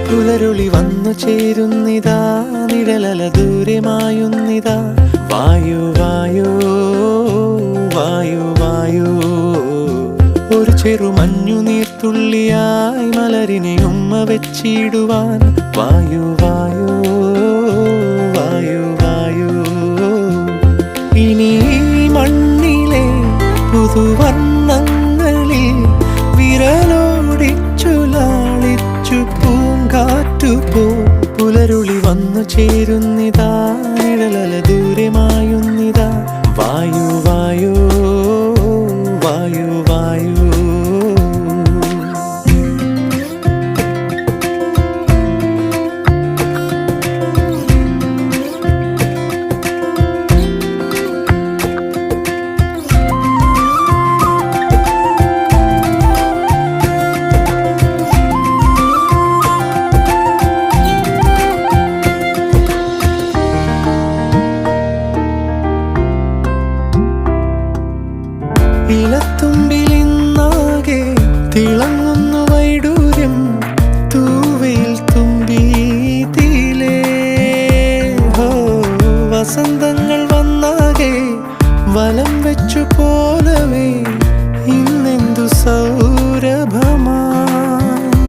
പുലരുളി വന്നു ചേരുന്നിതാ, നിഴലല ദൂരെ മായുന്നിതാ. വായു വായു വായു വായു, ഒരു ചെറു മഞ്ഞു നീർത്തുള്ളിയായി മലരിനെ ഉമ്മ വെച്ചിടുവാൻ. വായു വായു വായു വായു, ഇനി മണ്ണിലെ പുതുവർണ്ണങ്ങളിൽ വിരലോടിച്ചു ലാളിച്ചു പൂങ്കാറ്റുപോ. പുലരുളി വന്നു ചേരുന്നിതാ,